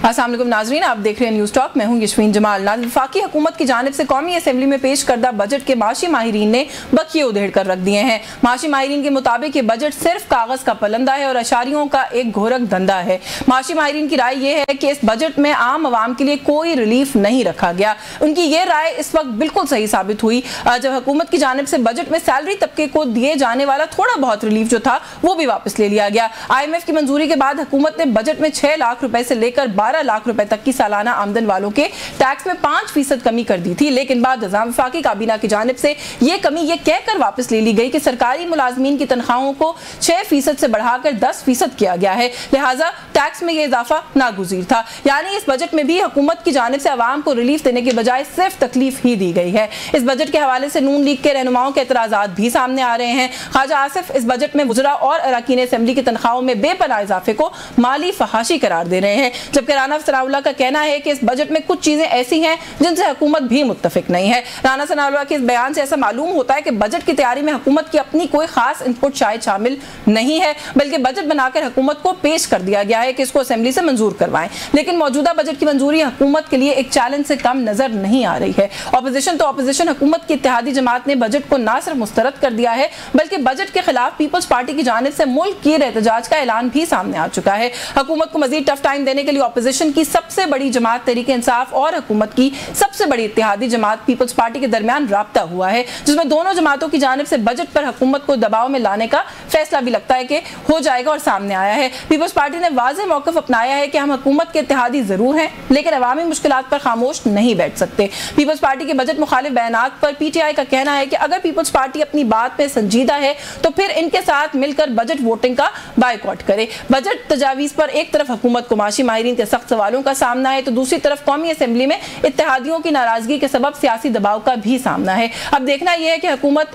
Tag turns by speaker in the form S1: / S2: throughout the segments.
S1: अस्सलाम वालेकुम नाजरीन, आप देख रहे हैं न्यूज़ टॉक। मैं हूं यशवीन जमाल। वफाकी हुकूमत की जानिब से कौमी असम्बली में पेश करदा बजट के माशी माहिरीन ने बखिए उधेड़ कर रख दिए हैं। माशी माहिरीन के मुताबिक ये बजट सिर्फ कागज़ का पलंदा है और अशारियों का एक घोरक धंधा है। माशी माहिरीन की राय यह है कि इस बजट में आम आवाम के लिए कोई रिलीफ नहीं रखा गया। उनकी ये राय इस वक्त बिल्कुल सही साबित हुई जब हुकूमत की जानिब से बजट में सैलरी तबके को दिए जाने वाला थोड़ा बहुत रिलीफ जो था वो भी वापस ले लिया गया। IMF की मंजूरी के बाद हुकूमत ने बजट में 6 लाख रुपए से लेकर 12 लाख रुपए तक की सालाना आमदन वालों के टैक्स में 5% कमी कर दी थी, लेकिन बाद वफाकी काबीना की जानिब से ये कमी ये कहकर वापस ले ली गई कि सरकारी मुलाजमीन की तनख्वाहों को 6% से बढ़ाकर 10% किया गया है, लिहाजा टैक्स में ये इजाफा नागुज़ीर था। यानी इस बजट में भी हुकूमत की जानिब से अवाम को रिलीफ देने के बजाय सिर्फ तकलीफ ही दी गई है। इस बजट के हवाले से नून लीग के रहनुमाओं के एतराज़ात भी सामने आ रहे हैं। ख्वाजा आसिफ इस बजट में वज़रा और अरकान असेंबली की तनख्वाहों में बेपनाह इजाफे को माली फहाशी करार दे रहे हैं, जबकि राना सनाउल्लाह का कहना है कि इस बजट में कुछ चीजें ऐसी हैं जिनसे हुकूमत भी मुत्तफिक नहीं है। राना सनाउल्लाह के इस बयान से ऐसा मालूम होता है कि बजट की तैयारी में हुकूमत की अपनी कोई खास इनपुट शायद शामिल नहीं है, बल्कि बजट बनाकर हुकूमत को पेश कर दिया गया है कि इसको असेंबली से मंजूर करवाएं। लेकिन मौजूदा बजट की मंजूरी हुकूमत के लिए एक चैलेंज से कम नजर नहीं आ रही है। अपोजिशन तो अपोजिशन हुकूमत की इत्तेहादी जमात ने बजट को न सिर्फ मुस्तरद कर दिया है बल्कि बजट के खिलाफ पीपल्स पार्टी की जानिब से मुल्क की एहतजाज का ऐलान भी सामने आ चुका है। हुकूमत को मजीद टफ टाइम देने के लिए अपोजिशन की सबसे बड़ी जमात तहरीक इंसाफ और हुकूमत की सबसे बड़ी इत्तेहादी जमात पीपल्स पार्टी के दरमियान राब्ता हुआ है, जिसमें दोनों जमातों की जानिब से बजट पर हुकूमत को दबाव में लाने का फैसला भी लगता है कि हो जाएगा और सामने आया है। पीपल्स पार्टी ने वाज़ेह मौक़िफ़ अपनाया है कि हम हुकूमत के इत्तेहादी जरूर हैं लेकिन अवामी मुश्किलात पर खामोश नहीं बैठ सकते। पीपल्स पार्टी के बजट मुखालिफ बयानात पर PTI का कहना है कि अगर पीपल्स पार्टी अपनी बात पे संजीदा है तो फिर इनके साथ मिलकर बजट वोटिंग का बायकॉट करे। बजट तजावीज़ पर एक तरफ हुकूमत को माशी माहिरीन के सख्त सवालों का सामना है तो दूसरी तरफ कौमी असेंबली में इत्तेहादियों की नाराजगी के सबब सियासी दबाव का भी सामना है। अब देखना यह है कि हुकूमत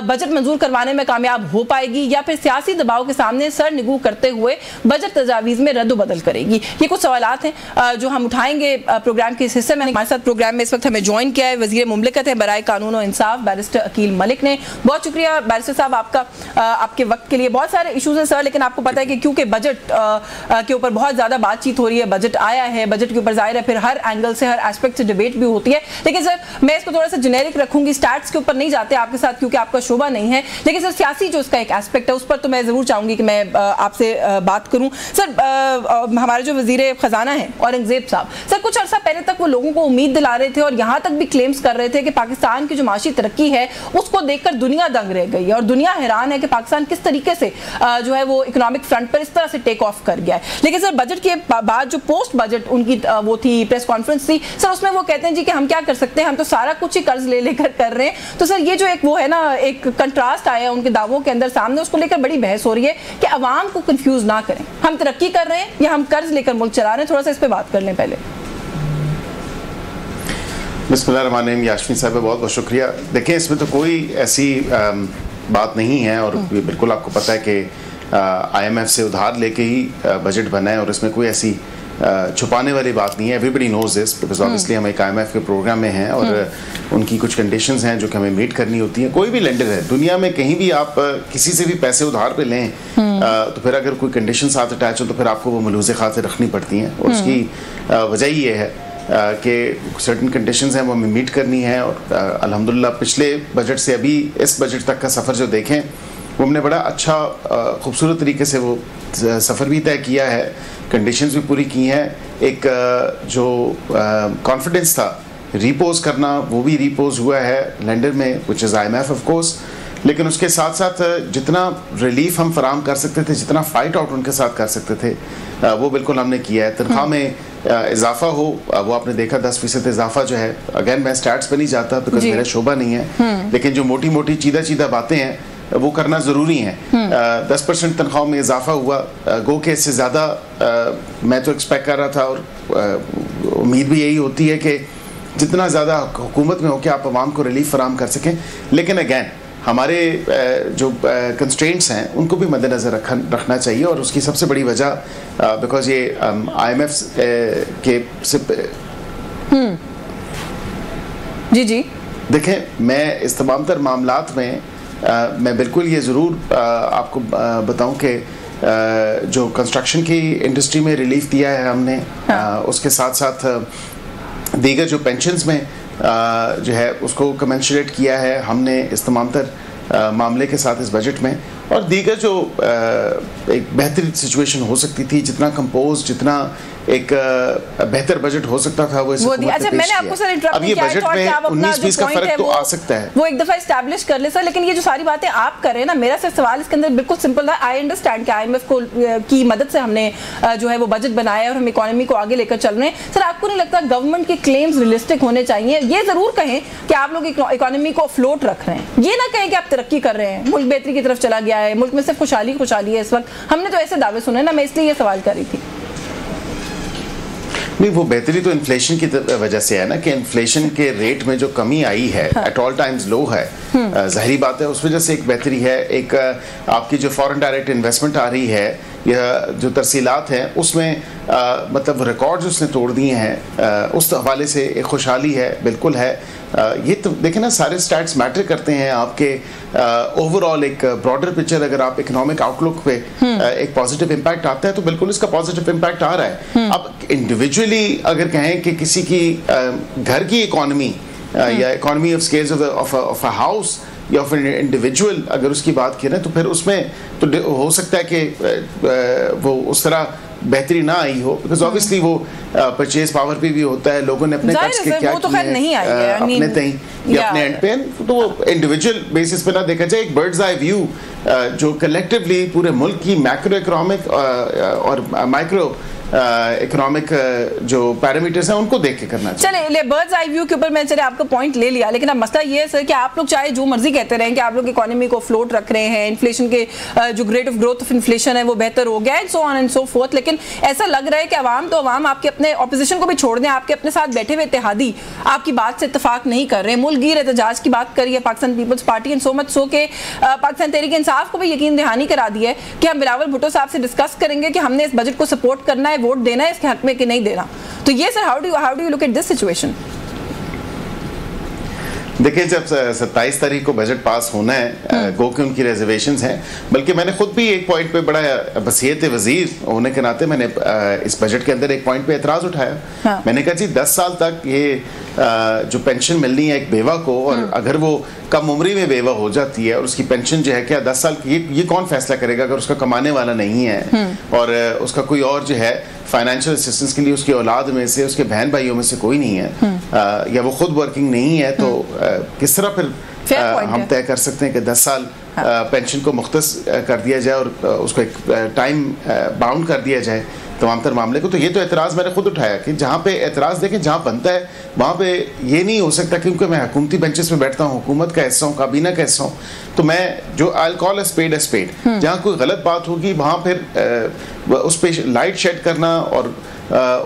S1: बजट मंजूर करवाने में कामयाब हो पाएगी या फिर सियासी दबाव के सामने सर निगू करते हुए बजट तजावीज़ में रद्द बदल करेगी। ये कुछ सवालात हैं जो हम उठाएंगे प्रोग्राम के इस हिस्से में। हमारे साथ प्रोग्राम में इस वक्त हमें ज्वाइन किया है वज़ीर मुमलिकत है बराए कानून और इंसाफ बैरिस्टर अकील मलिक ने। बहुत शुक्रिया बैरिस्टर साहब आपका आपके वक्त के लिए। बहुत सारे इशूज़ हैं सर, लेकिन आपको पता है कि क्योंकि बजट के ऊपर बहुत ज़्यादा बातचीत हो रही है, बजट आया है, बजट के ऊपर जाहिर है फिर हर एंगल से हर एस्पेक्ट से डिबेट भी होती है। लेकिन सर मैं इसको थोड़ा सा जेनेरिक रखूंगी, स्टैट्स के ऊपर नहीं जाते आपके साथ क्योंकि आपका शोबा नहीं है, लेकिन सर सियासी जो इसका एक एस्पेक्ट है उस पर तो मैं ज़रूर चाहूँगी कि मैं आपसे बात करूँ। सर हमारे जो वज़ीर ख़जाना है औरंगज़ेब साहब, सर कुछ अर्सा पहले तक वो लोगों को उम्मीद दिला रहे थे और यहाँ तक भी क्लेम्स कर रहे थे कि पाकिस्तान की जो माशी तरक्की है उसको देखकर दुनिया दंग रह गई है और दुनिया हैरान है कि पाकिस्तान किस तरीके से जो है वो इकोनॉमिक फ्रंट पर इस तरह से टेक ऑफ कर गया है। लेकिन सर बजट के बाद जो पोस्ट बजट उनकी वो थी प्रेस कॉन्फ्रेंस थी सर, उसमें वो कहते हैं जी कि हम क्या कर सकते हैं, हम तो सारा कुछ ही कर्ज ले लेकर कर रहे हैं। तो सर ये जो एक वो है ना एक कंट्रास्ट आया उनके दावों के अंदर सामने, उसको लेकर बड़ी बहस हो रही है कि अवाम को कंफ्यूज ना करें, हम तरक्की कर रहे हैं या हम कर्ज लेकर मुल्क चला रहे हैं। थोड़ा सा इस पर बात कर लें पहले।
S2: बिस्मिल्लाहिर्रहमानिर्रहीम। यास्मीन साहब बहुत बहुत शुक्रिया। देखें इसमें तो कोई ऐसी बात नहीं है और बिल्कुल आपको पता है कि IMF से उधार लेके ही बजट बना है और इसमें कोई ऐसी छुपाने वाली बात नहीं है। Everybody knows this because obviously हम एक IMF के प्रोग्राम में हैं और उनकी कुछ कंडीशंस हैं जो कि हमें मीट करनी होती हैं। कोई भी लेंडर है दुनिया में कहीं भी आप किसी से भी पैसे उधार पे लें तो फिर अगर कोई कंडीशन साथ अटैच हो तो फिर आपको वो मलूज़े खातिर रखनी पड़ती हैं और उसकी वजह ये है कि सर्टन कंडीशंस हैं वो हमें मीट करनी है। और अल्हम्दुलिल्लाह पिछले बजट से अभी इस बजट तक का सफ़र जो देखें वो हमने बड़ा अच्छा खूबसूरत तरीके से वो सफ़र भी तय किया है, कंडीशंस भी पूरी की हैं। एक जो कॉन्फिडेंस था रीपोज करना वो भी रीपोज हुआ है लेंडर में which is IMF of course, लेकिन उसके साथ साथ जितना रिलीफ हम फराम कर सकते थे, जितना फ़ाइट आउट उनके साथ कर सकते थे वो बिल्कुल हमने किया है। तनख्वाह में इजाफा हो वो आपने देखा 10% इजाफा जो है, अगेन मैं स्टैट्स पे नहीं जाता बिकॉज मेरा शोबा नहीं है, लेकिन जो मोटी मोटी चीदा बातें हैं वो करना ज़रूरी है। 10% तनख्वाह में इजाफा हुआ, गो के इससे ज़्यादा मैं तो एक्सपेक्ट कर रहा था और उम्मीद भी यही होती है कि जितना ज़्यादा हुकूमत में हो कि आप आवाम को रिलीफ फराम कर सकें। लेकिन अगैन हमारे जो कंस्ट्रेंट्स हैं उनको भी मद्देनज़र रखना चाहिए और उसकी सबसे बड़ी वजह बिकॉज ये IMF के
S1: जी
S2: देखें मैं इस तमाम तर मामलात में मैं बिल्कुल ये ज़रूर आपको बताऊं कि जो कंस्ट्रक्शन की इंडस्ट्री में रिलीफ दिया है हमने, उसके साथ साथ दीगर जो पेंशन्स में जो है उसको कमेंसरेट किया है हमने इस तमाम तर मामले के साथ इस बजट में, और दीगर जो एक बेहतर सिचुएशन हो सकती थी, जितना कंपोज, जितना एक बेहतर बजट हो सकता था वो
S1: अच्छा, मैंने आपको सर इंटरप्ट
S2: अब ये बजट में 19-20 का फर्क तो आ सकता है,
S1: वो एक दफा एस्टैब्लिश कर ले सर। लेकिन ये जो सारी बातें आप कर रहे हैं ना, मेरा सिर्फ सवाल इसके अंदर बिल्कुल सिंपल था। आई अंडरस्टैंड कि IMF को की मदद से हमने जो है वो बजट बनाया और हम इकोनॉमी को आगे लेकर चल रहे हैं। सर आपको नहीं लगता गवर्नमेंट के क्लेम्स रियलिस्टिक होने चाहिए? ये जरूर कहें कि आप लोग इकोनॉमी को फ्लोट रख रहे हैं, ये ना कहें कि आप तरक्की कर रहे हैं, मुल्क बेहतरी की तरफ चला गया है, मुल्क में सिर्फ खुशहाली है इस वक्त। हमने तो ऐसे दावे सुने ना, मैं इसलिए ये सवाल कर रही थी।
S2: नहीं, वो बेहतरी तो इन्फ्लेशन की वजह से है ना, कि इन्फ्लेशन के रेट में जो कमी आई है एट ऑल टाइम्स लो है, ज़ाहिरी बात है उस वजह से एक बेहतरी है। एक आपकी जो फॉरेन डायरेक्ट इन्वेस्टमेंट आ रही है या जो तरसीलात हैं उसमें मतलब रिकॉर्ड्स उसने तोड़ दिए हैं, उस हवाले से एक खुशहाली है, बिल्कुल है। ये तो देखें ना, सारे स्टैट्स मैटर करते हैं आपके ओवरऑल एक ब्रॉडर पिक्चर। अगर आप इकोनॉमिक आउटलुक पे एक पॉजिटिव इम्पैक्ट आता है तो बिल्कुल इसका पॉजिटिव इम्पैक्ट आ रहा है। अब इंडिविजुअली अगर कहें कि किसी की घर की इकोनॉमी या economy of scales of a house या ऑफ एन इंडिविजुअल अगर उसकी बात करें तो फिर उसमें तो हो सकता है कि वो उस तरह बेहतरी ना आई हो, बिकॉज ऑब्वियसली वो परचेज पावर पे भी होता है, लोगों ने अपने कर्ज के क्या
S1: तो
S2: किए हैं अपने तई या अपने एंड पे, तो वो इंडिविजुअल बेसिस पे ना देखा जाए, एक बर्ड्स आई व्यू जो कलेक्टिवली पूरे मुल्क की मैक्रो इकोनॉमिक और माइक्रो इकोनॉमिक जो पैरामीटर्स हैं उनको देख के करना चाहिए।
S1: चले बर्ड्स आई व्यू के ऊपर मैं चले आपका पॉइंट ले लिया, लेकिन अब मसला ये है सर कि आप लोग चाहे जो मर्जी कहते रहें कि आप लोग इकोनॉमी को फ्लोट रख रहे हैं, इन्फ्लेशन के जो rate of growth of inflation है वो बेहतर हो गया है, so on and so fourth, लेकिन ऐसा लग रहा है कि अवाम तो अवाम आपके अपने ऑपोजिशन को भी छोड़ दें, आपके अपने साथ बैठे हुए इत्तेहादी आपकी बात से इत्तेफाक नहीं कर रहे हैं। मुल्कगीर एहतजाज की बात करिए Pakistan Peoples Party, and so much so के पाकिस्तान तहरीक इंसाफ को भी यकीन दहानी करा दी है कि हम बिलावल भुट्टो साहब से डिस्कस करेंगे कि हमने इस बजट को सपोर्ट करना है, वोट देना है इसके हक में कि नहीं देना। तो ये sir how do you look at this situation?
S2: देखिए, जब 27 तारीख को बजट पास होना है, गो के उनकी रिजर्वेशंस हैं, बल्कि मैंने खुद भी एक पॉइंट पे बड़ा बसीयत वजीर होने के नाते मैंने इस बजट के अंदर एक पॉइंट पे एतराज़ उठाया। हाँ। मैंने कहा जी 10 साल तक ये जो पेंशन मिलनी है एक बेवा को, और अगर वो कम उम्री में बेवा हो जाती है और उसकी पेंशन जो है क्या 10 साल की, ये कौन फैसला करेगा अगर उसका कमाने वाला नहीं है और उसका कोई और जो है फाइनेंशियल असिस्टेंस के लिए उसकी औलाद में से, उसके बहन भाइयों में से कोई नहीं है, या वो खुद वर्किंग नहीं है, तो किस तरह फिर हम तय कर सकते हैं कि 10 साल पेंशन को मुख्तस कर दिया जाए और उसको एक टाइम बाउंड कर दिया जाए तमाम तर मामले को? तो ये तो एतराज़ मैंने खुद उठाया कि जहाँ पे एतराज़ देखें, जहाँ बनता है वहाँ पे ये नहीं हो सकता क्योंकि मैं हुकूमती बेंचेस में बैठता हूँ, हुकूमत का हिस्सा हूँ, काबीना का हिस्सा हूँ, तो मैं जो आई कॉल अ स्पेड जहाँ कोई गलत बात होगी वहाँ फिर उस पर लाइट शेड करना और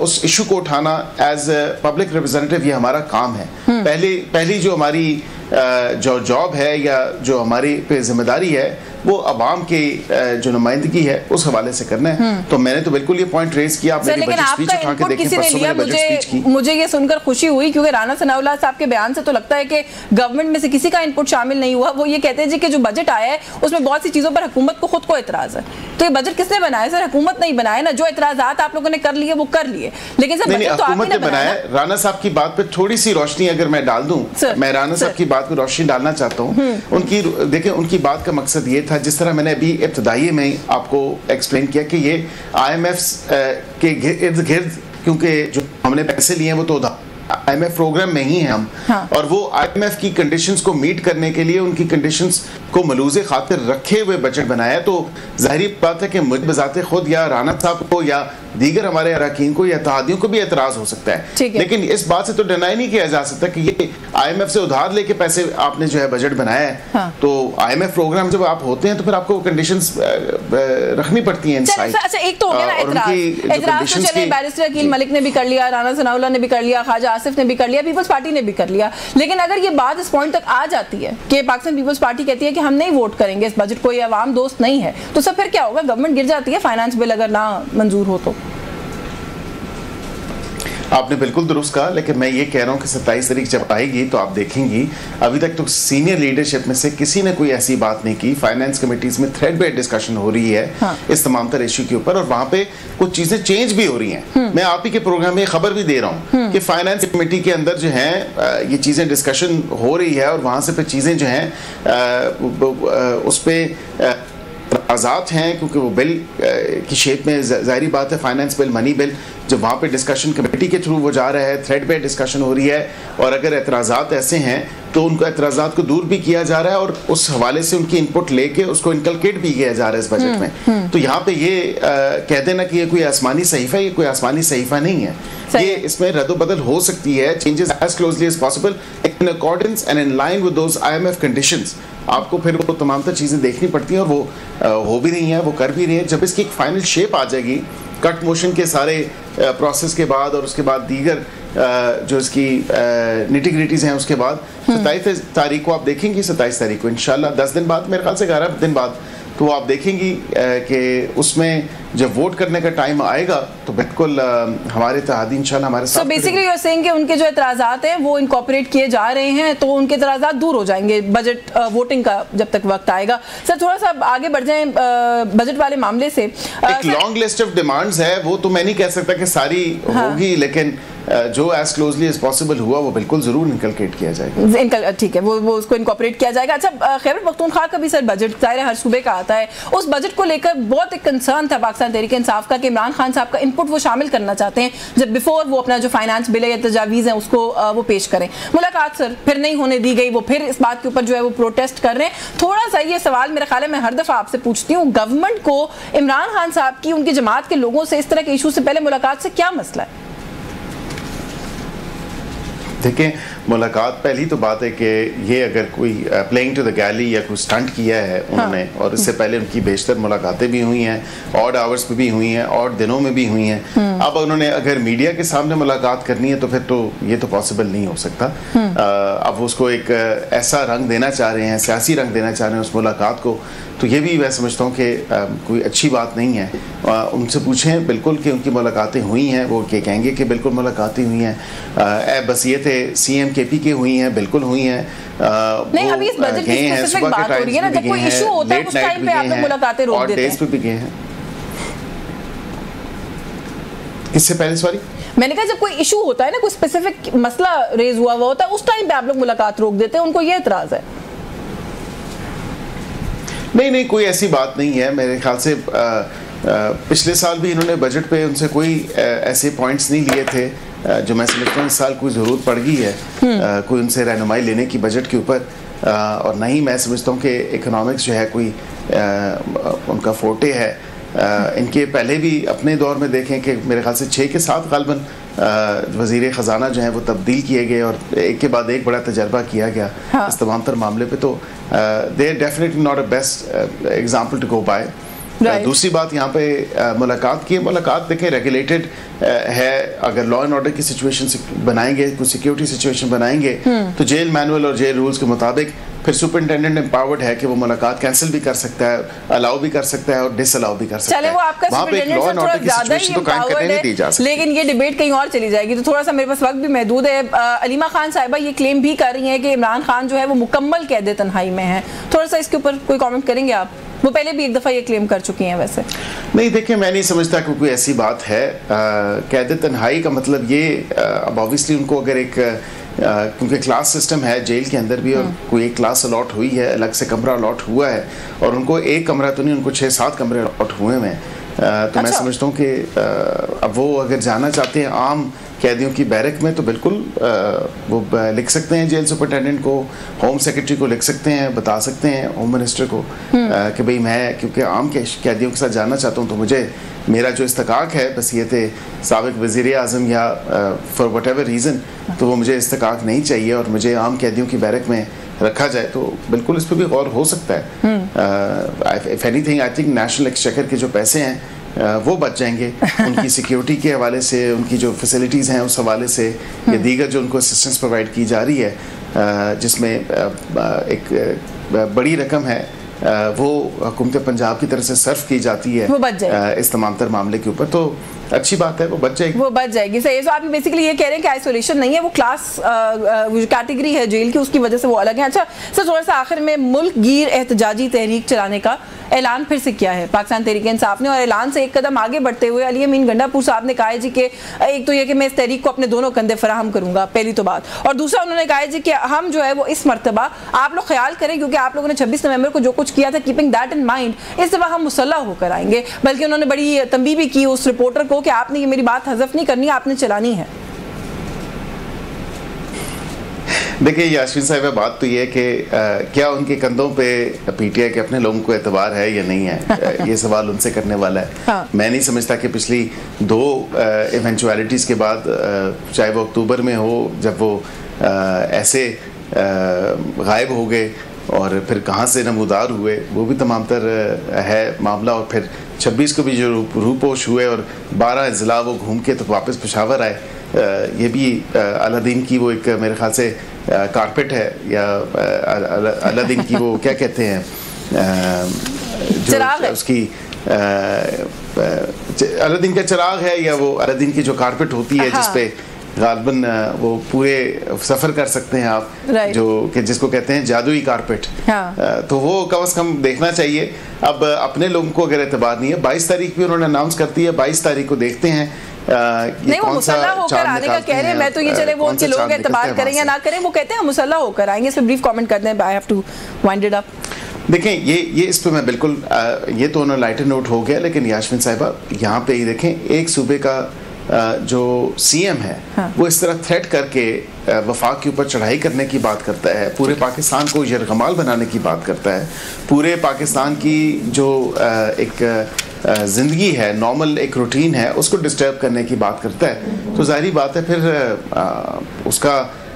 S2: उस इशू को उठाना एज पब्लिक रिप्रेजेंटेटिव, ये हमारा काम है। पहली जो हमारी जो जॉब है या जो हमारी पे जिम्मेदारी है वो अवाम की जो नुमाइंदगी है उस हवाले से करना है। तो मैंने तो बिल्कुल ये पॉइंट रेज किया। आप मेरी बजट स्पीच उठा के देखें, परसों मैंने बजट स्पीच की।
S1: मुझे ये सुनकर खुशी हुई क्योंकि राना सनाउल्लाह साहब के बयान से तो लगता है कि गवर्नमेंट में से किसी का इनपुट शामिल नहीं हुआ। वो ये कहते हैं जी कि जो बजट आया है उसमें बहुत सी चीजों पर हुकूमत को खुद को एतराज है। तो ये बजट किसने बनाया सर? हुकूमत नहीं बनाया ना। जो एतराजात आप लोगों ने कर लिए वो कर लिए, लेकिन सर बजट तो
S2: हुकूमत ने बनाया। राना साहब की बात पे थोड़ी सी रोशनी अगर मैं डाल दूं, मैं राना साहब की बात पे रोशनी डालना चाहता हूं। उनकी देखिए, उनकी बात का मकसद ये था, जिस तरह मैंने अभी इब्तदाई में आपको एक्सप्लेन किया कि ये IMF के इर्द गिर्द, क्योंकि जो हमने पैसे लिए हैं वो तो IMF प्रोग्राम में ही हैं हम। हाँ। और वो IMF की कंडीशंस को मीट करने के लिए उनकी कंडीशंस को मलूज़े खातिर रखे हुए बजट बनाया। तो जाहिर बात है कि मुझ बजाते खुद या राना साहब को या दीगर हमारे अरकान को या इत्तेहादियों को भी एतराज़ हो सकता है, लेकिन इस बात से तो डिनाई नहीं किया जा सकता कि ये IMF से उधार लेके पैसे आपने जो है बजट बनाया है। हाँ। तो IMF प्रोग्राम जब आप होते हैं तो फिर आपको कंडीशंस रखनी पड़ती हैं।
S1: अच्छा, एक तो हो गया ना एतराज़ तो चले, बैरिस्टर अकील मलिक ने भी कर लिया, राना सनाउल्लाह ने भी कर लिया, ख्वाजा आसिफ ने भी कर लिया, पीपल्स पार्टी ने भी कर लिया। लेकिन अगर ये बात इस पॉइंट तक आ जाती है कि पाकिस्तान पीपल्स पार्टी कहती है कि हम नहीं वोट करेंगे इस बजट को, ये अवाम दोस्त नहीं है, तो सब फिर क्या होगा? गवर्नमेंट गिर जाती है फाइनेंस बिल अगर ना मंजूर हो तो।
S2: आपने बिल्कुल दुरुस्त कहा, लेकिन मैं ये कह रहा हूँ कि 27 तारीख जब आएगी तो आप देखेंगी अभी तक तो सीनियर लीडरशिप में से किसी ने कोई ऐसी बात नहीं की। फाइनेंस कमेटीज में थ्रेडबेयर डिस्कशन हो रही है इस तमाम तरह इशू के ऊपर, और वहाँ पे कुछ चीजें चेंज भी हो रही हैं। मैं आप ही के प्रोग्राम में खबर भी दे रहा हूँ कि फाइनेंस कमेटी के अंदर जो है ये चीजें डिस्कशन हो रही है, और वहाँ से फिर चीजें जो हैं उस पर आज़ाद हैं, क्योंकि वो बिल की शेप में ज़ाहिरी बात है फाइनेंस बिल, मनी बिल, जब वहाँ पे डिस्कशन कमेटी के थ्रू वो जा रहा है, थ्रेड पे डिस्कशन हो रही है, और अगर एतराज़ात ऐसे हैं तो उनको एतराज़ात को दूर भी किया जा रहा है, और उस हवाले से उनकी इनपुट लेके उसको इनकलकेट भी किया जा रहा है इस बजट में। तो यहाँ पे ये कह देना कि ये कोई आसमानी सहीफ़ा, ये कोई आसमानी सहीफ़ा नहीं है। ये इसमें रद्द-बदल हो सकती है, changes as closely as possible in accordance and in line with those IMF conditions. आपको फिर वो तमाम तर चीज़ें देखनी पड़ती हैं, और वो हो भी रही हैं, वो कर भी रही हैं। जब इसकी एक फाइनल शेप आ जाएगी कट मोशन के सारे प्रोसेस के बाद, और उसके बाद दीगर जो इसकी निटी-ग्रिटीज़ हैं उसके बाद 27 तारीख को आप देखेंगी, 27 तारीख को इंशाल्लाह 10 दिन बाद, मेरे ख्याल से 11 दिन बाद, तो आप देखेंगी कि उसमें जब वोट करने का टाइम आएगा तो बिल्कुल हमारे इत्तेहादी इंशाल्लाह हमारे साथ।
S1: So basically you're saying कि उनके जो एतराज़ात हैं वो इनकॉर्पोरेट किए जा रहे हैं, तो उनके एतराज़ात दूर हो जाएंगे बजट वोटिंग का जब तक वक्त आएगा। सर थोड़ा सा आगे बढ़ जाएं बजट वाले मामले से।
S2: एक लॉन्ग लिस्ट ऑफ डिमांड्स है, वो तो मैं नहीं कह सकता कि सारी होगी, लेकिन जो एज क्लोजली एज पॉसिबल हुआ वो बिल्कुल जरूर इनकलकेट किया जाएगा।
S1: ठीक है, वो उसको इनकॉर्पोरेट किया जाएगा। अच्छा, खैबर पख्तूनख्वा का भी सर बजट ज़ाहिर है हर सूबे का आता है, उस बजट को लेकर बहुत एक कंसर्न था पाकिस्तान तहरीक इंसाफ का कि इमरान खान साहब का इनपुट वो शामिल करना चाहते हैं जब बिफोर वो अपना जो फाइनेंस बिल या तजावीज़ हैं उसको वो पेश करें। मुलाकात सर फिर नहीं होने दी गई, वो फिर इस बात के ऊपर जो है वो प्रोटेस्ट कर रहे हैं। थोड़ा सा ये सवाल मेरे ख्याल है मैं हर दफ़ा आपसे पूछती हूँ, गवर्नमेंट को इमरान खान साहब की उनकी जमात के लोगों से इस तरह के इशू से पहले मुलाकात से क्या मसला है?
S2: देखें, मुलाकात पहली तो बात है कि ये अगर कोई प्लेइंग टू द गैली या कोई स्टंट किया है उन्होंने, और इससे पहले उनकी बेशतर मुलाकातें भी हुई हैं, ऑड आवर्स पे भी हुई हैं, ऑड दिनों में भी हुई हैं। अब उन्होंने अगर मीडिया के सामने मुलाकात करनी है तो फिर तो ये तो पॉसिबल नहीं हो सकता। अब उसको एक ऐसा रंग देना चाह रहे हैं, सियासी रंग देना चाह रहे हैं उस मुलाकात को, तो ये भी मैं समझता हूँ कि कोई अच्छी बात नहीं है। उनसे पूछें बिल्कुल कि उनकी मुलाकातें हुई हैं, वो ये कहेंगे कि बिल्कुल मुलाकातें हुई हैं। बस ये थे CM KP की हुई हैं, बिल्कुल हुई हैं।
S1: नहीं, अभी इस बजट की स्पेसिफिक बात हो रही है ना, जब कोई इशू होता है उस टाइम पे आप लोग मुलाकातें रोक देते हैं।
S2: पे भी गए हैं। इससे पहले सॉरी
S1: मैंने कहा जब कोई इशू होता है ना, कोई स्पेसिफिक मसला रेज हुआ होता है, उस टाइम पे आप लोग मुलाकात रोक देते हैं, उनको ये एतराज है?
S2: नहीं, कोई ऐसी बात नहीं है। मेरे ख्याल से पिछले साल भी इन्होंने बजट पे उनसे कोई ऐसे पॉइंट्स नहीं लिए थे जो मैं समझता हूँ इस साल कोई ज़रूरत पड़ गई है कोई उनसे रहनुमाई लेने की बजट के ऊपर। और नहीं मैं समझता हूँ कि इकोनॉमिक्स जो है कोई उनका फोटे है। इनके पहले भी अपने दौर में देखें कि मेरे ख्याल से 6 के 7 गालबन वज़ीर ख़जाना जो हैं वो तब्दील किए गए और एक के बाद एक बड़ा तजर्बा किया गया इस तमाम तर मामले पे। तो they are definitely not a best example to go by. दूसरी बात यहाँ पे मुलाकात की, मुलाकात देखें रेगुलेटेड है। अगर लॉ एंड ऑर्डर की सिचुएशन बनाएंगे, कुछ सिक्योरिटी सिचुएशन बनाएंगे तो जेल मैनुअल और जेल रूल्स के मुताबिक फिर सुपरिटेंडेंट एम्पावर्ड है कि वो मुलाकात कैंसिल भी कर सकता है, अलाउ भी कर सकता है और डिसअलाउ भी कर सकता है।
S1: वो आपका
S2: वहाँ पे एक लॉ एंड ऑर्डर की सिचुएशन तो कायम करने नहीं दी जा सकती।
S1: लेकिन ये डिबेट कहीं और चली जाएगी, तो थोड़ा सा मेरे पास वक्त भी महदूद है। अलीमा खान साहिबा ये क्लेम भी कर रही हैं कि इमरान खान जो है वो मुकम्मल कैद तन्हाई में है। थोड़ा सा इसके ऊपर कोई कमेंट करेंगे आप? वो पहले भी एक दफ़ा ये क्लेम कर चुकी हैं। वैसे
S2: नहीं, देखिए मैं नहीं समझता कि कोई ऐसी बात है। कैद तन्हाई का मतलब ये अब ऑब्वियसली उनको अगर एक क्योंकि क्लास सिस्टम है जेल के अंदर भी और कोई एक क्लास अलॉट हुई है, अलग से कमरा अलॉट हुआ है और उनको एक कमरा तो नहीं, उनको 6-7 कमरे अलॉट हुए हैं। तो मैं समझता हूँ कि अब वो अगर जाना चाहते हैं आम कैदियों की बैरक में तो बिल्कुल वो लिख सकते हैं जेल सुपरिटेंडेंट को, होम सेक्रेटरी को लिख सकते हैं, बता सकते हैं होम मिनिस्टर को कि भाई मैं क्योंकि आम कैदियों के साथ जाना चाहता हूँ तो मुझे मेरा जो इस्तकाक है बस ये थे साबिक वज़ीर आज़म या फॉर वट एवर रीज़न, तो वो मुझे इस्तकाक नहीं चाहिए और मुझे आम कैदियों की बैरक में रखा जाए, तो बिल्कुल इस पर भी गौर हो सकता है। If anything I think national exchequer के जो पैसे हैं वो बच जाएंगे उनकी सिक्योरिटी के हवाले से, उनकी जो फैसिलिटीज़ हैं उस हवाले से, या दीगर जो उनको असिस्टेंस प्रोवाइड की जा रही है जिसमें एक बड़ी रकम है वो हुकूमत पंजाब की तरफ से सर्व की जाती है,
S1: वो बच जाएगी
S2: इस तमाम तर मामले के ऊपर, तो अच्छी बात है, वो बच जाएगी,
S1: वो बच जाएगी। सही है। तो आप बेसिकली ये कह रहे हैं कि आइसोलेशन नहीं है, वो क्लास कैटेगरी है जेल की, उसकी वजह से वो अलग है। अच्छा सर, थोड़ा सा आखिर में मुल्क गिर एहतजाजी तहरीक चलाने का ऐलान फिर से किया है पाकिस्तान तहरीक इंसाफ ने, और ऐलान से एक कदम आगे बढ़ते हुए अली अमीन गंडापुर साहब ने कहा है जी कि एक तो ये कि मैं इस तहरीक को अपने दोनों कंधे फराहम करूंगा, पहली तो बात, और दूसरा उन्होंने कहा है जी कि हम जो है वो इस मरतबा आप लोग ख्याल करें, क्योंकि आप लोगों ने 26 नवंबर को जो कुछ किया था, कीपिंग दैट इन माइंड, इस दफा हम मुसल्लह होकर आएंगे। बल्कि उन्होंने बड़ी तंबीह भी की उस रिपोर्टर को कि आपने ये मेरी बात हज़फ नहीं करनी, आपने चलानी है।
S2: देखिए यास्मीन साहिबा, बात तो ये है कि क्या उनके कंधों पे पीटीआई के अपने लोगों को एतबार है या नहीं है, ये सवाल उनसे करने वाला है।
S1: हाँ।
S2: मैं नहीं समझता कि पिछली 2 इवेंचुअलिटीज़ के बाद, चाहे वो अक्टूबर में हो जब वो ऐसे गायब हो गए और फिर कहाँ से नमूदार हुए, वो भी तमाम तर है मामला, और फिर 26 को भी जो रूपोश हुए और 12 ज़िला वो घूम के तो वापस पेशावर आए, ये भी अलादीन की वो एक मेरे ख्याल से कारपेट है, या अलादीन की वो क्या कहते हैं, जो उसकी अलादीन का चिराग है, या वो अलादीन की जो कारपेट होती है, जिसपे गालबन वो पूरे सफ़र कर सकते हैं आप, जो कि जिसको कहते हैं जादुई कारपेट। तो वो कम से कम देखना चाहिए। अब अपने लोगों को अगर एतबार नहीं है, 22 तारीख भी उन्होंने अनाउंस करती है, 22 तारीख को देखते हैं
S1: नहीं, वो मुसल्ला होकर आने का कह रहे हैं। मैं तो ये चले वो उनके लोग एतबार करें या ना करें, वो कहते हैं मुसल्ला होकर आएंगे। इस पर ब्रीफ कमेंट करते हैं, I have to wind it up.
S2: देखें, ये इस पे मैं बिल्कुल, ये तो उन्होंने लाइटर नोट हो गया, लेकिन यास्मीन साहिबा यहाँ पे ही देखें, एक सूबे का जो सीएम है, हाँ। वो इस तरह थ्रेट करके वफाक के ऊपर चढ़ाई करने की बात करता है, पूरे पाकिस्तान को यरगमाल बनाने की बात करता है, पूरे पाकिस्तान की जो एक ज़िंदगी है, नॉर्मल एक रूटीन है, उसको डिस्टर्ब करने की बात करता है। तो जाहिर बात है फिर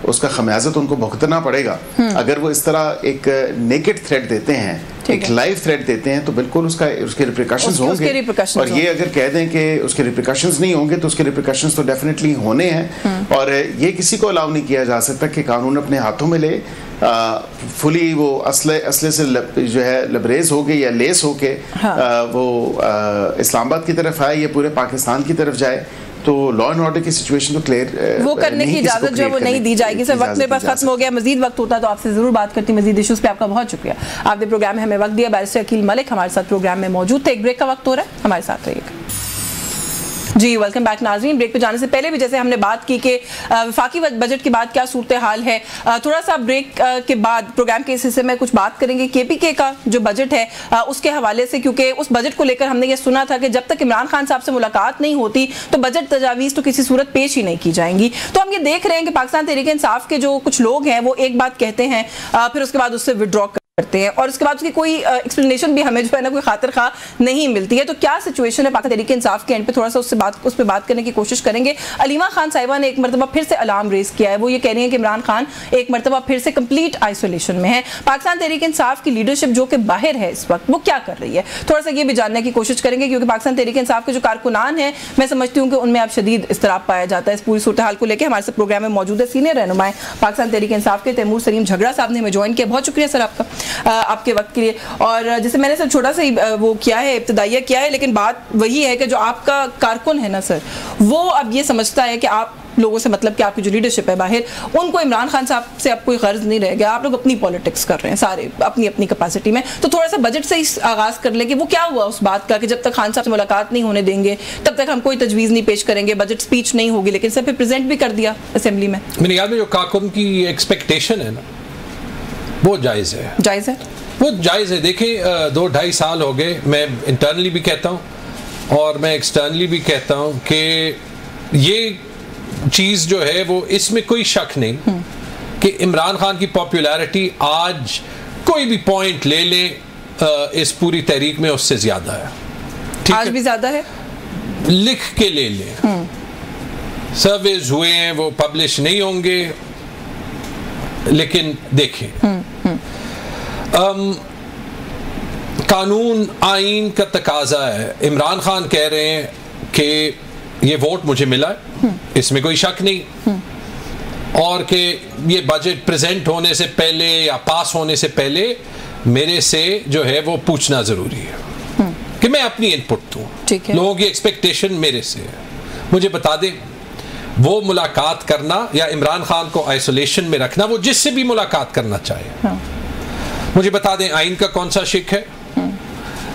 S2: उसका खमियाजा तो उनको भुगतना पड़ेगा। अगर वो इस तरह एक नेकेड थ्रेट देते हैं, एक लाइव थ्रेट देते हैं, तो बिल्कुल उसके रिप्रिकॉशंस होंगे। और ये अगर कह दें कि उसके रिप्रिकॉशंस नहीं होंगे, तो उसके रिप्रिकॉशंस तो डेफिनेटली होने हैं। और ये किसी को अलाउ नहीं किया जा सकता कि कानून अपने हाथों में ले, फुली वो असले से जो है लबरेज हो गए या लेस हो के वो इस्लामाबाद की तरफ आए या पूरे पाकिस्तान की तरफ जाए, तो लॉ एंड ऑर्डर की सिचुएशन तो क्लियर
S1: वो करने की इजाजत जो है वो नहीं दी जाएगी। सर, वक्त मेरे पास खत्म हो गया, मजीद वक्त होता तो आपसे जरूर बात करती, मजीद इश्यूज पे आपका बहुत शुक्रिया। आपने प्रोग्राम में हमें वक्त दिया। बैरिस्टर अकील मलिक हमारे साथ प्रोग्राम में मौजूद थे। एक ब्रेक का वक्त हो रहा है, हमारे साथ रहिएगा। जी वेलकम बैक नाज़रीन। ब्रेक पे जाने से पहले भी जैसे हमने बात की कि वफाकी बजट के बाद क्या सूरत हाल है, थोड़ा सा ब्रेक के बाद प्रोग्राम के इस हिस्से में कुछ बात करेंगे केपीके का जो बजट है उसके हवाले से, क्योंकि उस बजट को लेकर हमने ये सुना था कि जब तक इमरान खान साहब से मुलाकात नहीं होती तो बजट तजावीज़ तो किसी सूरत पेश ही नहीं की जाएंगी। तो हम ये देख रहे हैं कि पाकिस्तान तहरीक इंसाफ के जो कुछ लोग हैं वो एक बात कहते हैं, फिर उसके बाद उससे विड्रॉ करते हैं, और उसके बाद उसकी कोई एक्सप्लेनेशन भी हमें जो है ना कोई खातिर खा नहीं मिलती है। तो क्या सिचुएशन है पाकिस्तान तहरीक इंसाफ के एंड पे, थोड़ा सा उस पर बात करने की कोशिश करेंगे। अलीमा खान साहिबा ने एक मरतबा फिर से अलार्म रेज किया है। वो ये कह रही है कि इमरान खान एक मरतबा फिर से कंप्लीट आइसोलेशन में है। पाकिस्तान तहरीक इंसाफ की लीडरशिप जो कि बाहर है इस वक्त, वो क्या कर रही है, थोड़ा सा ये भी जानने की कोशिश करेंगे, क्योंकि पाकिस्तान तहरीक इंसाफ के जो कारकुनान है, मैं समझती हूँ कि उनमें अब शदीद इस्तराब पाया जाता है। इस पूरी सूरत हाल को लेकर हमारे साथ प्रोग्राम में मौजूद है सीनियर रहनुमाए पाकिस्तान तहरीक इंसाफ के तैमूर सलीम झगड़ा साहब ने हमें ज्वाइन किया। बहुत शुक्रिया सर आपका, आपके वक्त के लिए। और जैसे मैंने सर छोटा सा ही वो किया है, इब्तिदाइया किया है, लेकिन बात वही है कि जो आपका कारकुन है ना सर, वो अब ये समझता है कि आप लोगों से मतलब कि आपकी जो लीडरशिप है बाहर, उनको इमरान खान साहब से अब कोई गर्ज नहीं रह गया। आप लोग अपनी पॉलिटिक्स कर रहे हैं सारे अपनी अपनी कैपेसिटी में। तो थोड़ा सा बजट से ही आगाज कर ले कि वो क्या हुआ उस बात का कि जब तक खान साहब से मुलाकात नहीं होने देंगे तब तक हम कोई तजवीज़ नहीं पेश करेंगे, बजट स्पीच नहीं होगी, लेकिन सर फिर प्रेजेंट भी कर दिया असेंबली में।
S3: मेरे याद में जो कारकुन की एक्सपेक्टेशन है ना, वो जायज़ है,
S1: जायज़ है,
S3: वो जायज़ है। देखें 2-2.5 साल हो गए, मैं इंटरनली भी कहता हूँ और मैं एक्सटर्नली भी कहता हूँ कि ये चीज़ जो है वो, इसमें कोई शक नहीं कि इमरान खान की पॉपुलैरिटी आज कोई भी पॉइंट ले लें इस पूरी तहरीक में उससे ज़्यादा है। ठीक
S1: आज भी ज़्यादा है,
S3: लिख के ले लें, सर्वेज हुए हैं, वो पब्लिश नहीं होंगे, लेकिन देखें कानून आइन का तकाजा है। इमरान खान कह रहे हैं कि ये वोट मुझे मिला है, इसमें कोई शक नहीं। और कि ये बजट प्रेजेंट होने से पहले या पास होने से पहले मेरे से जो है वो पूछना ज़रूरी है कि मैं अपनी इनपुट दूँ। लोगों की एक्सपेक्टेशन मेरे से है, मुझे बता दें वो मुलाकात करना या इमरान खान को आइसोलेशन में रखना, वो जिससे भी मुलाकात करना चाहे। मुझे बता दें आइन का कौन सा शिक है,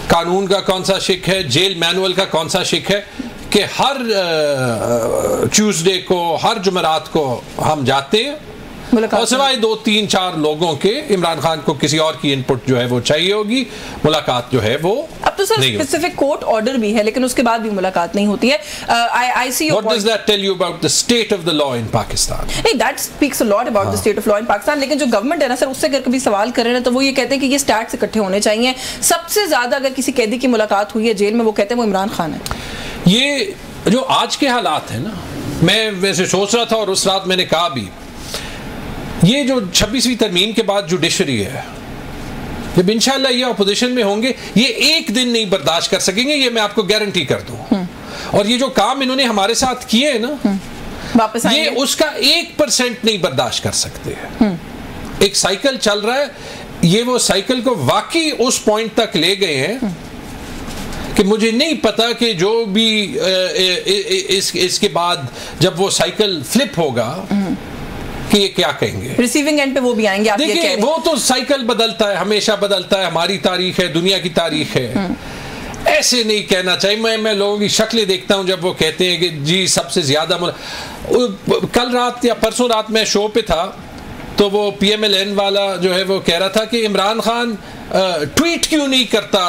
S3: कानून का कौन सा शिक है, जेल मैनुअल का कौन सा शिक है कि हर ट्यूसडे को, हर जुमेरात को हम जाते हैं और सिवाय 2-3-4 लोगों के इमरान खान को किसी और की इनपुट जो है वो चाहिए होगी, मुलाकात जो है वो
S1: अब तो सर स्पेसिफिक कोर्ट ऑर्डर भी है लेकिन उसके बाद भी मुलाकात नहीं होती है। I see your point.
S3: What does that tell you about the state of the law in Pakistan?
S1: नहीं, that speaks a lot about the state of law in Pakistan, लेकिन जो गवर्नमेंट है ना सर, उससे अगर कभी सवाल करें ना तो वो ये कहते हैं कि ये स्टैट्स इकट्ठे होने चाहिए। सबसे ज्यादा अगर किसी कैदी की मुलाकात हुई है जेल में, वो कहते हैं वो इमरान खान है।
S3: ये जो आज के हालात है ना, मैं वैसे सोच रहा था और उस रात मैंने कहा भी, ये जो 26वीं तरमीम के बाद जुडिशरी है, जब इंशाल्लाह ये अपोजिशन में होंगे, ये एक दिन नहीं बर्दाश्त कर सकेंगे, ये मैं आपको गारंटी कर दूं। और ये जो काम इन्होंने हमारे साथ किए हैं ना,
S1: वापस
S3: ये उसका 1% नहीं बर्दाश्त कर सकते। एक साइकिल चल रहा है, ये वो साइकिल को वाकई उस पॉइंट तक ले गए हैं कि मुझे नहीं पता कि जो भी इसके बाद जब वो साइकिल फ्लिप होगा कि ये क्या कहेंगे।
S1: रिसीविंग एंड पे वो भी आएंगे। आप ये कह रहे हैं
S3: वो तो साइकिल बदलता है, हमेशा बदलता है, हमारी तारीख है, दुनिया की तारीख है। ऐसे नहीं कहना चाहिए। मैं लोगों की शक्लें देखता हूं जब वो कहते हैं कि जी सबसे ज्यादा कल रात या परसों रात मैं शो पे था तो वो PMLN वाला जो है वो कह रहा था कि इमरान खान ट्वीट क्यों नहीं करता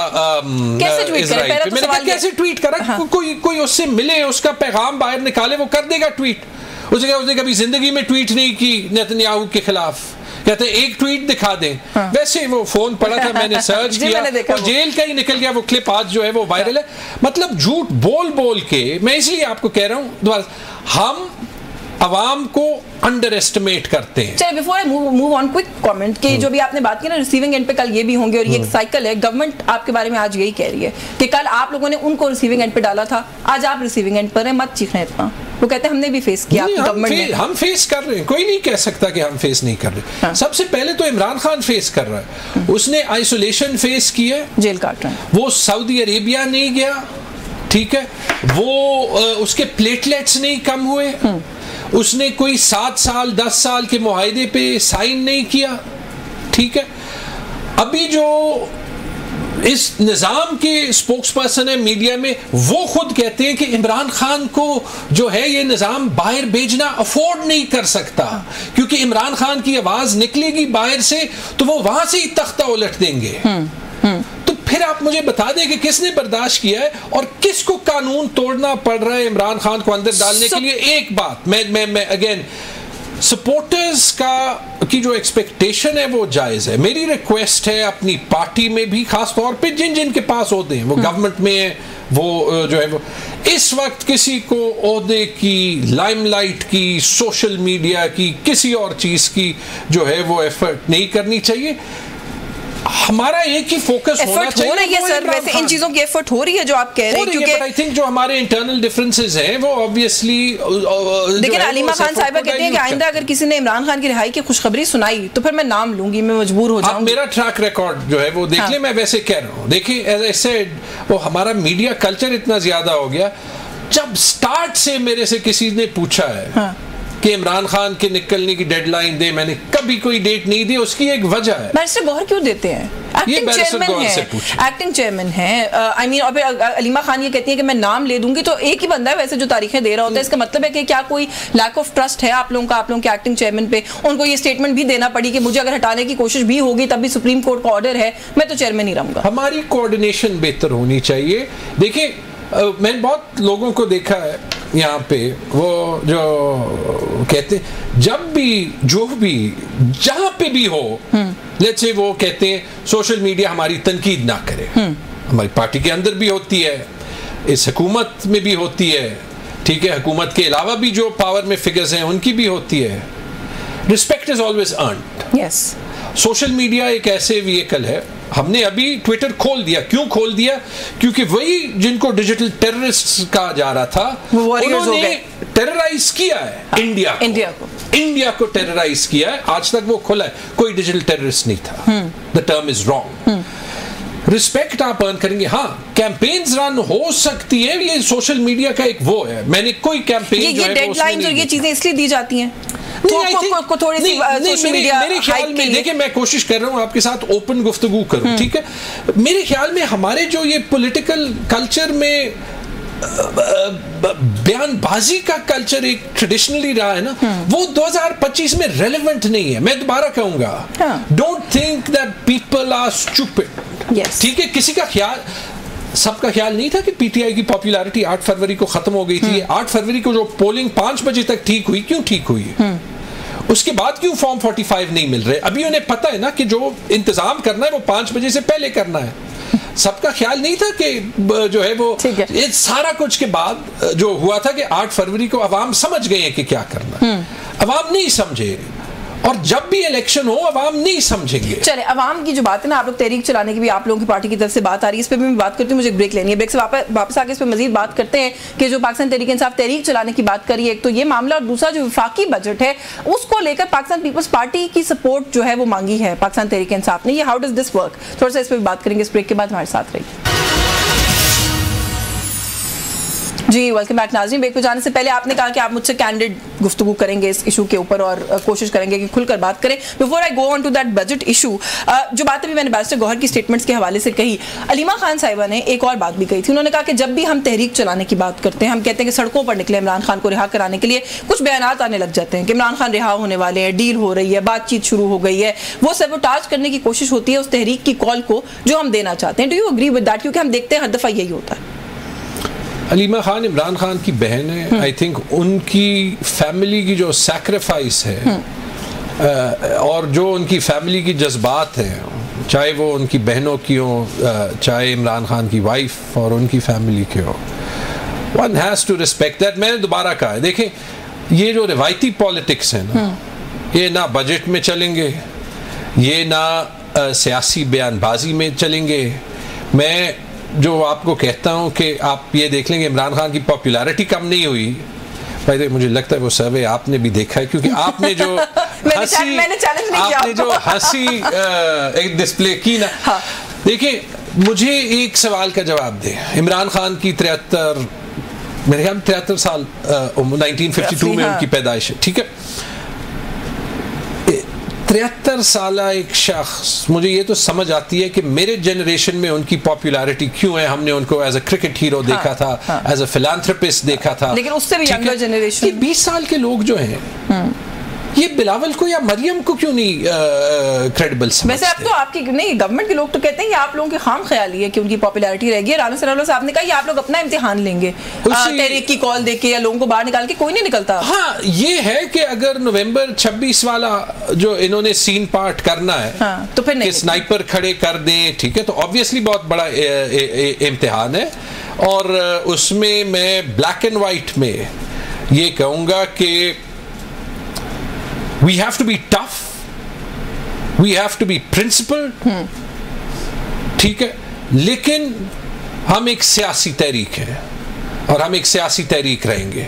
S3: इजराइल पे। मैंने कहा कैसे ट्वीट करा? कोई उससे मिले, उसका पैगाम बाहर निकाले, वो कर देगा ट्वीट। उसने कभी जिंदगी में ट्वीट नहीं की नेतन्याहू के खिलाफ। कहते एक ट्वीट दिखा दें। वैसे वो फोन पड़ा था, मैंने सर्च किया और जेल का ही निकल गया वो क्लिप। आज जो है वो वायरल है। मतलब झूठ बोल बोल के, मैं इसलिए आपको कह रहा हूं दोबारा, हम अवाम को अंडर एस्टिमेट करते हैं।
S1: चलिए before I move on, quick comment कि जो भी आपने बात की ना रिसीविंग एंड पे, कल ये भी होंगे और ये एक साइकिल है। गवर्नमेंट आपके बारे में आज यही कह रही है कि कल आप लोगों ने उनको रिसीविंग एंड पे डाला था, आज आप रिसीविंग एंड पर हैं, मत चीखना इतना। वो कहते हैं हमने भी फेस किया, गवर्नमेंट ने।
S3: हम फेस कर रहे हैं, कोई नहीं कह सकता कि हम फेस नहीं कर रहे। सबसे पहले तो इमरान खान फेस कर रहा है। उसने आइसोलेशन फेस किया,
S1: जेल काट रहा है।
S3: वो सऊदी अरेबिया नहीं गया, ठीक है, वो उसके प्लेटलेट्स नहीं कम हुए, उसने कोई 7 साल 10 साल के मुआहदे पे साइन नहीं किया, ठीक है। अभी जो इस निज़ाम के स्पोक्स पर्सन है मीडिया में, वो खुद कहते हैं कि इमरान खान को जो है ये निज़ाम बाहर भेजना अफोर्ड नहीं कर सकता, क्योंकि इमरान खान की आवाज़ निकलेगी बाहर से तो वो वहां से ही तख्ता उलट देंगे। तो फिर आप मुझे बता दें कि किसने बर्दाश्त किया है और किसको कानून तोड़ना पड़ रहा है इमरान खान को अंदर डालने के लिए। एक बात मैं अगेन, सपोर्टर्स की जो एक्सपेक्टेशन है वो जायज़ है। मेरी रिक्वेस्ट है अपनी पार्टी में भी, खास तौर पे जिन के पास ओहदे हैं, वो गवर्नमेंट में है, वो जो है वो इस वक्त किसी को ओहदे की, लाइमलाइट की, सोशल मीडिया की, किसी और चीज़ की जो है वो एफर्ट नहीं करनी चाहिए। हमारा एक ही फोकस होना चाहिए।
S1: हो रही है सर, वैसे इन चीजों की एफर्ट हो रही है जो आप कह रहे हैं, क्योंकि
S3: आई थिंक जो हमारे इंटरनल डिफरेंसेस हैं वो ऑब्वियसली।
S1: लेकिन अलीमा खान साहिबा कहती हैं कि आइंदा अगर किसी ने इमरान खान की रिहाई की खुशखबरी सुनाई तो फिर मैं नाम लूंगी, मैं मजबूर हो जाऊंगी।
S3: मेरा ट्रैक रिकॉर्ड जो है वो देख ले। मैं वैसे कह रहा हूँ, देखिए एज आई सेड, वो हमारा मीडिया कल्चर इतना ज्यादा हो गया। जब स्टार्ट से मेरे से किसी ने पूछा है कि इमरान खान के निकलने की डेडलाइन दे, मैंने कभी कोई डेट नहीं दी। उसकी एक वजह है।
S1: बैरिस्टर गौहर क्यों देते हैं? एक्टिंग चेयरमैन है, आई मीन। और फिर अलीमा खान ये कहती है कि मैं नाम ले दूंगी, तो एक ही बंदा है वैसे जो तारीखें दे रहा होता है। इसका मतलब है कि क्या कोई लैक ऑफ ट्रस्ट है आप लोगों का, आप लोगों के एक्टिंग चेयरमैन पे? उनको ये स्टेटमेंट भी देना पड़ी कि मुझे अगर हटाने की कोशिश भी होगी तब भी सुप्रीम कोर्ट का ऑर्डर है, मैं तो चेयरमैन ही रहूंगा।
S3: हमारी कोऑर्डिनेशन बेहतर होनी चाहिए। देखिए मैंने बहुत लोगों को देखा है यहाँ पे, वो जो कहते जब भी जो भी जहाँ पे भी हो, लेट्स से वो कहते हैं सोशल मीडिया हमारी तनकीद ना करे। हमारी पार्टी के अंदर भी होती है, इस हुकूमत में भी होती है, ठीक है, हुकूमत के अलावा भी जो पावर में फिगर्स हैं उनकी भी होती है। Respect is always earned.
S1: Yes,
S3: social media एक ऐसे व्हीकल है हमने अभी ट्विटर खोल दिया। क्यों खोल दिया? क्योंकि वही जिनको डिजिटल टेररिस्ट कहा जा रहा था उन्होंने टेरराइज किया है इंडिया को टेरराइज किया है। आज तक वो खुला है, कोई डिजिटल टेररिस्ट नहीं था। The term is wrong. Respect आप अर्न करेंगे। हाँ, कैंपेन्स रन हो सकती है, ये सोशल मीडिया का एक वो है। मैंने कोई कैंपेन
S1: ये डेडलाइंस और ये चीजें इसलिए दी जाती हैं को थोड़ी सी सोशल मीडिया।
S3: मेरे ख्याल में देखिए, मैं कोशिश कर रहा हूँ आपके साथ ओपन गुफ्तगू करूँ, ठीक है? मेरे ख्याल में हमारे जो ये पॉलिटिकल कल्चर में बयानबाजी का कल्चर एक ट्रेडिशनली रहा है ना, वो 2025 में रेलेवेंट नहीं है। मैं दोबारा कहूंगा, don't think that people are stupid. ठीक है, किसी का ख्याल, सबका ख्याल नहीं था कि पीटीआई की पॉपुलैरिटी 8 फरवरी को खत्म हो गई थी। 8 फरवरी को जो पोलिंग 5 बजे तक ठीक हुई, क्यों ठीक हुई? उसके बाद क्यों फॉर्म 45 नहीं मिल रहे? अभी उन्हें पता है ना कि जो इंतजाम करना है वो 5 बजे से पहले करना है। सबका ख्याल नहीं था कि जो है वो ये सारा कुछ के बाद जो हुआ था कि 8 फरवरी को अवाम समझ गए हैं कि क्या करना है। अवाम नहीं समझे, और जब भी इलेक्शन हो अवाम नहीं समझेंगे।
S1: चले, अवाम की जो बात है ना, आप लोग तहरीक चलाने की भी आप लोगों की पार्टी की तरफ से बात आ रही है, इस पे भी मैं बात करती हूँ। मुझे एक ब्रेक लेनी है, ब्रेक से वापस आके इस पे मजीद बात करते हैं कि जो पाकिस्तान तहरीक इंसाफ तहरीक चलाने की बात करी है, एक तो ये मामला, और दूसरा जो वफाकी बजट है उसको लेकर पाकिस्तान पीपल्स पार्टी की सपोर्ट जो है वो मांगी है पाकिस्तान तहरीक इंसाफ ने। ये हाउ डज दिस वर्क, थोड़ा सा इस पर बात करेंगे। इस ब्रेक के बाद हमारे साथ रहिए। जी, वेलकम बैक नाज़रीन। ब्रेक पे जाने से पहले आपने कहा कि आप मुझसे कैंडिड गुफ्तगू करेंगे इस इशू के ऊपर और कोशिश करेंगे कि खुलकर बात करें। Before I go on to that budget issue, जो बात अभी मैंने बैरिस्टर गौहर की स्टेटमेंट्स के हवाले से कही, अलीमा खान साहिबा ने एक और बात भी कही थी। उन्होंने कहा कि जब भी हम तहरीक चलाने की बात करते हैं, हम कहते हैं कि सड़कों पर निकले इमरान खान को रिहा कराने के लिए, कुछ बयानात आने लग जाते हैं कि इमरान खान रिहा होने वाले हैं, डील हो रही है, बातचीत शुरू हो गई है। वो सबोटाज करने की कोशिश होती है उस तहरीक की कॉल को जो हम देना चाहते हैं। Do you agree with that? क्योंकि हम देखते हैं हर दफा यही होता है।
S3: अलीमा खान इमरान खान की बहन है। आई थिंक उनकी फैमिली की जो सैक्रिफाइस है और जो उनकी फैमिली की जज्बात हैं, चाहे वो उनकी बहनों की हो, चाहे इमरान खान की वाइफ और उनकी फैमिली की हो, one has to respect that. मैंने दोबारा कहा है, देखें, ये जो रिवायती पॉलिटिक्स है ना, ये ना बजट में चलेंगे, ये ना सियासी बयानबाजी में चलेंगे। मैं जो आपको कहता हूं कि आप ये देख लेंगे इमरान खान की पॉपुलैरिटी कम नहीं हुई। भाई मुझे लगता है वो सर्वे आपने भी देखा है, क्योंकि आपने जो हंसी एक डिस्प्ले की ना। हाँ। देखिए, मुझे एक सवाल का जवाब दे। इमरान खान की 73, मेरे ख्याल 73 साल 1952 में उनकी पैदाइश है, ठीक है? 73 साल एक शख्स, मुझे ये तो समझ आती है कि मेरे जनरेशन में उनकी पॉपुलैरिटी क्यों है। हमने उनको एज अ क्रिकेट हीरो देखा था, एज अ फिलांथ्रोपिस्ट देखा था,
S1: लेकिन उससे भी यंगर जनरेशन
S3: 20 साल के लोग जो हैं, ये बिलावल को या मरियम को क्यों नहीं क्रेडिबल समझते?
S1: वैसे अब तो आपकी नहीं, गवर्नमेंट के लोग तो कहते हैं कि आप लोगों की खाम ख्याली है कि उनकी पॉपुलैरिटी रहेगी। राना सरावला साहब ने कहा कि आप लोग अपना इम्तिहान लेंगे, तहरीक की कॉल देके या लोगों को बाहर निकाल के कोई नहीं निकलता।
S3: हाँ, ये है कि अगर नवंबर 26 वाला जो इन्होंने सीन पार्ट करना है,
S1: हाँ, तो फिर नहीं,
S3: स्नाइपर खड़े कर दें, ठीक है, तो ऑब्वियसली बहुत बड़ा इम्तिहान है। और उसमें मैं ब्लैक एंड वाइट में ये कहूँगा कि we have to be tough, we have to be principled, ठीक है, लेकिन हम एक सियासी तहरीक है और हम एक सियासी तहरीक रहेंगे।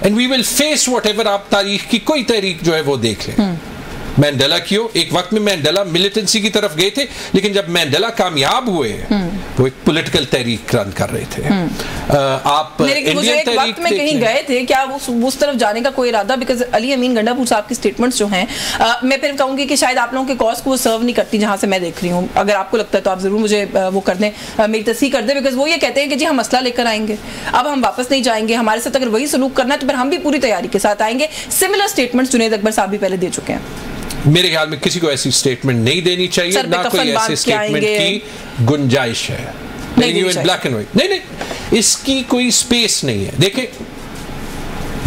S3: and we will face whatever आप तारीख की कोई तहरीक जो है वो देख लें। मैंडेला क्यों, एक वक्त में मैंडेला मिलिटेंसी की तरफ गए थे, लेकिन जब मैंडेला कामयाब हुए वो एक पॉलिटिकल तहरीक रन कर रहे थे। आप
S1: इंडियन तहरीक में कहीं गए थे क्या उस तरफ जाने का कोई इरादा? बिकॉज अली अमीन गंडापुर साहब की स्टेटमेंट्स जो हैं, मैं फिर कहूंगी कि शायद आप लोगों के कॉज को वो सर्व नहीं करती, जहां से मैं देख रही हूँ। अगर आपको लगता है तो आप जरूर मुझे वो कर दें, मेरी तस्दीक कर दें। बिकॉज वो ये कहते हैं कि जी हम मसला लेकर आएंगे, अब हम वापस नहीं जाएंगे, हमारे साथ अगर वही सलूक करना है तो फिर हम भी पूरी तैयारी के साथ आएंगे। सिमिलर स्टेटमेंट्स जुनैद अकबर साहब भी पहले दे चुके हैं।
S3: मेरे ख्याल में किसी को ऐसी स्टेटमेंट नहीं देनी चाहिए, ना कोई ऐसे स्टेटमेंट की गुंजाइश है। ब्लैक एंड व्हाइट नहीं, इसकी कोई स्पेस नहीं है। देखिए,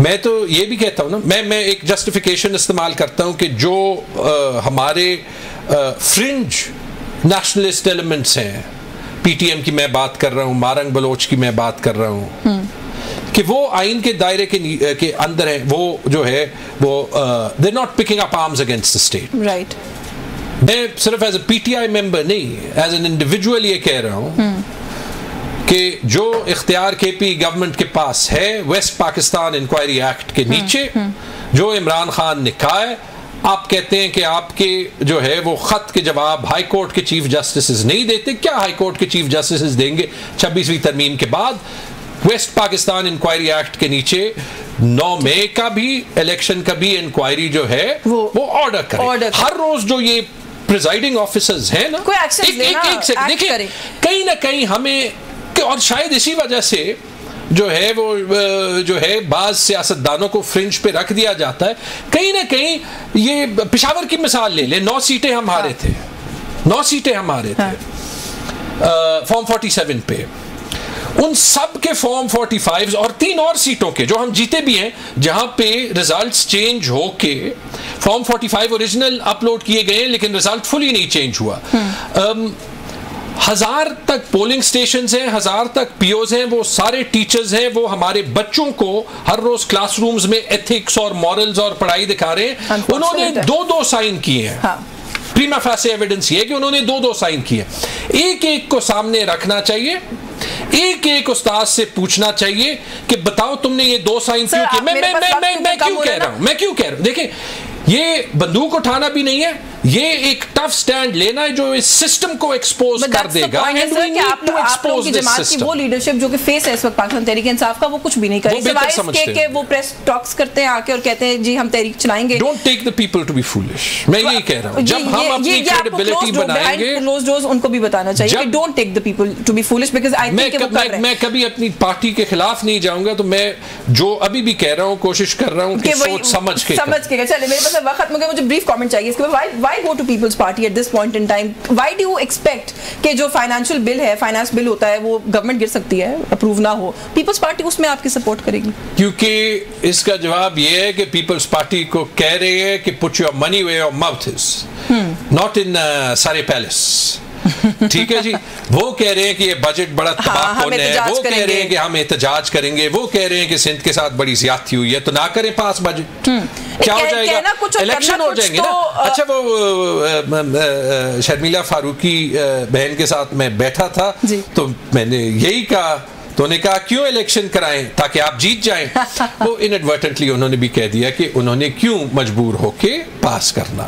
S3: मैं तो ये भी कहता हूं ना, मैं एक जस्टिफिकेशन इस्तेमाल करता हूं कि जो हमारे फ्रिंज नेशनलिस्ट एलिमेंट्स हैं, पीटीएम की मैं बात कर रहा हूं, मारंग बलोच की मैं बात कर रहा हूं, कि वो आइन के दायरे के अंदर है। वो जो है वो they not picking up arms against the state,
S1: right.
S3: मैं सिर्फ एज ए पीटीआई मेंबर नहीं, एज एन इंडिविजुअल ये कह रहा हूं कि जो इख्तियार केपी गवर्नमेंट के पास है वेस्ट पाकिस्तान इंक्वायरी एक्ट के नीचे, जो इमरान खान ने कहा है, आप कहते हैं कि आपके जो है वो खत के जवाब हाई कोर्ट के चीफ जस्टिस नहीं देते, क्या हाई कोर्ट के चीफ जस्टिस देंगे 26वीं तरमीम के बाद? वेस्ट पाकिस्तान इंक्वायरी एक्ट के नीचे 9 मई का भी इलेक्शन का भी इंक्वायरी जो है वो ऑर्डर करे। हर रोज जो ये प्रिजाइडिंग ऑफिसर्स हैं ना,
S1: कोई एक्शन लेना,
S3: देखिए कहीं ना कहीं हमें, और शायद इसी वजह से जो है वो जो है बाज सियासतदानों को फ्रिंज पे रख दिया जाता है। कहीं ना कहीं ये पेशावर की मिसाल ले ले, 9 सीटें हम हारे थे, 9 सीटें हम हारे थे फॉर्म 47 पे, उन सब के फॉर्म 45 और 3 और सीटों के जो हम जीते भी हैं, जहां पे रिजल्ट्स चेंज होके फॉर्म 45 ओरिजिनल अपलोड किए गए लेकिन रिजल्ट फुली नहीं चेंज हुआ। 1000 तक पोलिंग स्टेशंस हैं, 1000 तक पीओज हैं, वो सारे टीचर्स हैं, वो हमारे बच्चों को हर रोज क्लासरूम्स में एथिक्स और मॉरल्स और पढ़ाई दिखा रहे हैं। उन्होंने 2-2 साइन किए हैं। हाँ। प्रीमा फेसी एविडेंस ये है कि उन्होंने 2-2 साइन किए। एक एक को सामने रखना चाहिए, एक एक उस्ताद से पूछना चाहिए कि बताओ तुमने ये 2 साइन क्यों किए। मैं क्यों कह रहा हूं, देखिए ये बंदूक उठाना भी नहीं है, ये एक टफ स्टैंड लेना है जो इस सिस्टम को एक्सपोज कर देगा।
S1: आप लोगों की जमात की वो लीडरशिप जो कि फेस है इस वक्त पाकिस्तान तहरीक इंसाफ का, वो कुछ भी नहीं कर रही, के वो प्रेस टॉक्स करते हैं आके और कहते हैं जी हम तहरीक चलाएंगे।
S3: Don't take the people to be foolish, मैं यही कह रहा हूं। जब हम अपनी क्रेडिबिलिटी बनाएंगे,
S1: क्लोज्ड डोर्स उनको भी बताना चाहिए, don't take the people to be foolish, because I think वो कर रहे हैं।
S3: मैं कभी अपनी पार्टी के खिलाफ नहीं जाऊंगा, तो मैं जो अभी भी कह रहा हूं कोशिश कर रहा हूं कि सोच समझ के
S1: चलिए मेरे पास वक्त खत्म हो गया, मुझे ब्रीफ कमेंट चाहिए इसके बाद। Why go to Peoples Party at this point in time? Why do you expect कि जो फाइनेंशियल बिल है, फाइनेंस बिल होता है, वो गवर्नमेंट गिर सकती है, अप्रूव ना हो, पीपल्स पार्टी उसमें आपकी सपोर्ट करेगी?
S3: क्योंकि इसका जवाब ये है कि पीपल्स पार्टी को कह रही है कि put your money where your mouth is, not in सारे पैलेस। ठीक है जी, वो कह रहे हैं कि ये बजट बड़ा तबाहकुन है, वो कह रहे हैं कि हम एहतजाज करेंगे, वो कह रहे हैं कि सिंध के साथ बड़ी ज्यादती हुई है, तो ना करें पास बजट। क्या हो जाएगा? इलेक्शन हो जाएंगे ना। अच्छा, वो शर्मिला फारूकी बहन के साथ मैं बैठा था, तो मैंने यही कहा, तो उन्होंने कहा क्यों इलेक्शन कराएं ताकि आप जीत जाएं। वो इनएडवर्टेंटली उन्होंने भी कह दिया कि उन्होंने क्यों मजबूर होके पास करना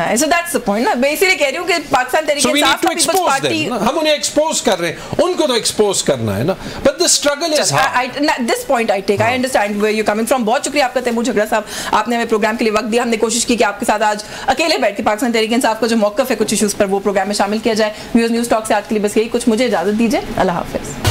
S3: है।
S1: सो दैट्स द पॉइंट ना, बेसिकली कह रही हूं कि पाकिस्तान तहरीक इंसाफ की पीपल्स पार्टी,
S3: हम उन्हें एक्सपोज कर रहे हैं, उनको तो एक्सपोज करना है ना, but the struggle is hard.
S1: This point I take, I understand where you coming from. बहुत शुक्रिया आपका तैमूर झगड़ा साहब, आपने हमें प्रोग्राम के लिए वक्त दिया। हमने कोशिश की कि आपके साथ आज अकेले बैठ के पाकिस्तान तहरीक इंसाफ का जो मौक़िफ़ है कुछ इश्यूज पर, वो प्रोग्राम में शामिल किया जाए। न्यूज़ टॉक से आज के लिए बस यही कुछ, मुझे इजाजत दीजिए, अल्लाह हाफिज।